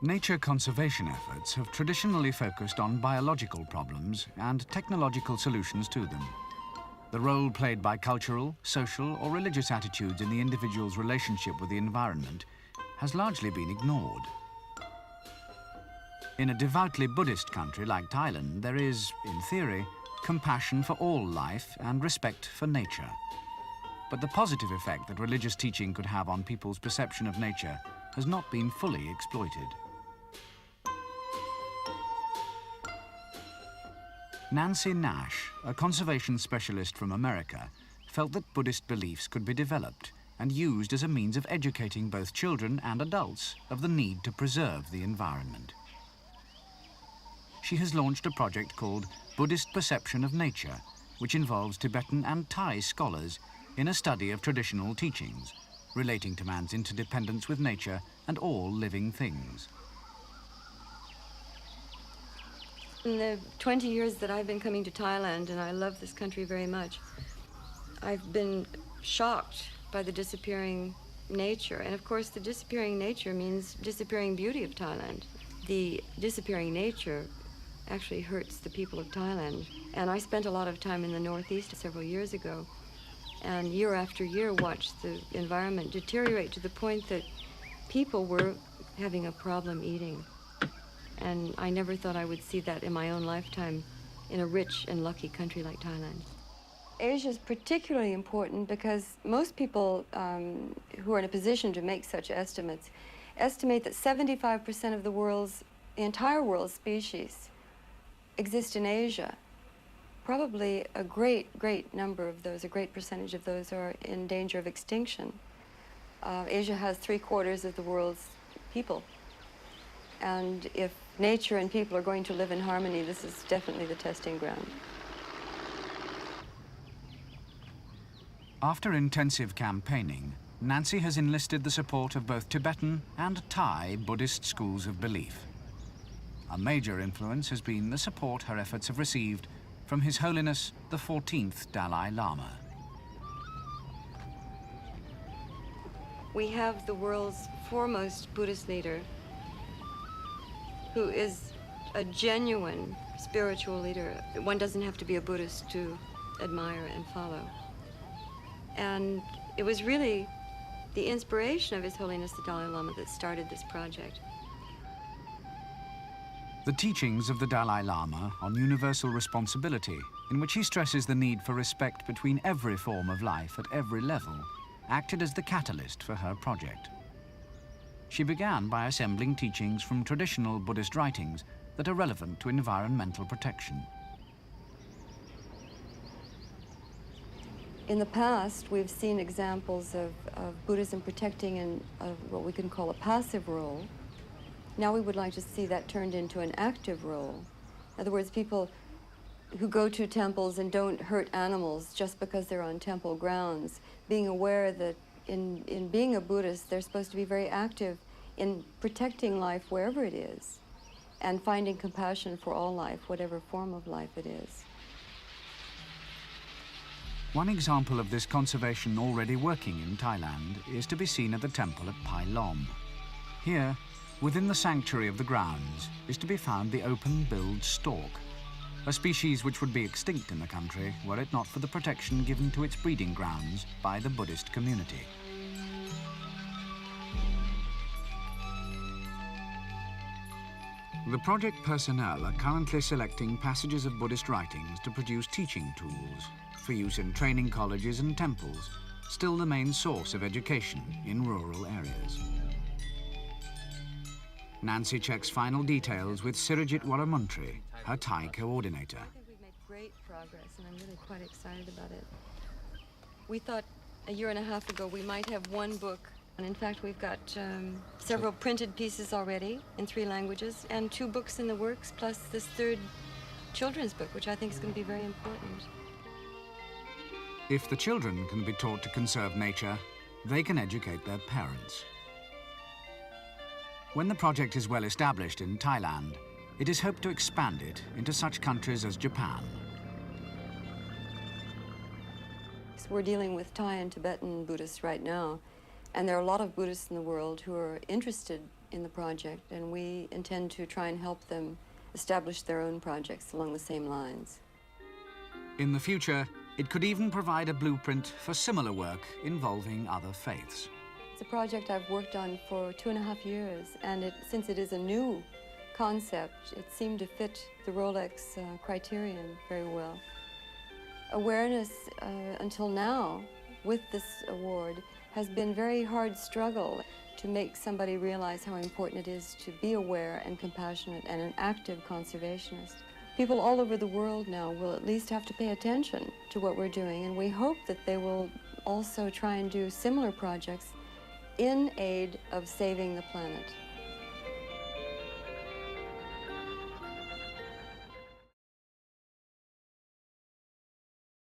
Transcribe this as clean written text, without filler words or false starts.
Nature conservation efforts have traditionally focused on biological problems and technological solutions to them. The role played by cultural, social, or religious attitudes in the individual's relationship with the environment has largely been ignored. In a devoutly Buddhist country like Thailand, there is, in theory, compassion for all life and respect for nature. But the positive effect that religious teaching could have on people's perception of nature has not been fully exploited. Nancy Nash, a conservation specialist from America, felt that Buddhist beliefs could be developed and used as a means of educating both children and adults of the need to preserve the environment. She has launched a project called Buddhist Perception of Nature, which involves Tibetan and Thai scholars in a study of traditional teachings relating to man's interdependence with nature and all living things. In the 20 years that I've been coming to Thailand, and I love this country very much, I've been shocked by the disappearing nature. And of course, the disappearing nature means disappearing beauty of Thailand. The disappearing nature actually hurts the people of Thailand. And I spent a lot of time in the Northeast several years ago, and year after year watched the environment deteriorate to the point that people were having a problem eating. And I never thought I would see that in my own lifetime in a rich and lucky country like Thailand. Asia is particularly important because most people who are in a position to make such estimates estimate that 75% of the entire world's species exist in Asia. Probably a great number of those, a great percentage of those are in danger of extinction. Asia has 3/4 of the world's people. And if nature and people are going to live in harmony, this is definitely the testing ground. After intensive campaigning, Nancy has enlisted the support of both Tibetan and Thai Buddhist schools of belief. A major influence has been the support her efforts have received from His Holiness the 14th Dalai Lama. We have the world's foremost Buddhist leader, who is a genuine spiritual leader. One doesn't have to be a Buddhist to admire and follow. And it was really the inspiration of His Holiness the Dalai Lama that started this project. The teachings of the Dalai Lama on universal responsibility, in which he stresses the need for respect between every form of life at every level, acted as the catalyst for her project. She began by assembling teachings from traditional Buddhist writings that are relevant to environmental protection. In the past, we've seen examples of Buddhism protecting in what we can call a passive role. Now we would like to see that turned into an active role. In other words, people who go to temples and don't hurt animals just because they're on temple grounds, being aware that in being a Buddhist, they're supposed to be very active in protecting life wherever it is and finding compassion for all life, whatever form of life it is. One example of this conservation already working in Thailand is to be seen at the temple at Pai Lom. Here, within the sanctuary of the grounds, is to be found the open-billed stork, a species which would be extinct in the country were it not for the protection given to its breeding grounds by the Buddhist community. The project personnel are currently selecting passages of Buddhist writings to produce teaching tools for use in training colleges and temples, still the main source of education in rural areas. Nancy checks final details with Sirijit Waramuntri, her Thai coordinator. I think we've made great progress, and I'm really quite excited about it. We thought a year and a half ago we might have one book, and in fact we've got several printed pieces already in 3 languages, and 2 books in the works, plus this 3rd children's book, which I think is going to be very important. If the children can be taught to conserve nature, they can educate their parents. When the project is well established in Thailand, it is hoped to expand it into such countries as Japan. So we're dealing with Thai and Tibetan Buddhists right now, and there are a lot of Buddhists in the world who are interested in the project, and we intend to try and help them establish their own projects along the same lines. In the future, it could even provide a blueprint for similar work involving other faiths. It's a project I've worked on for 2.5 years, and since it is a new concept, it seemed to fit the Rolex criterion very well. Awareness until now, with this award, has been very hard struggle to make somebody realize how important it is to be aware and compassionate and an active conservationist. People all over the world now will at least have to pay attention to what we're doing, and we hope that they will also try and do similar projects in aid of saving the planet.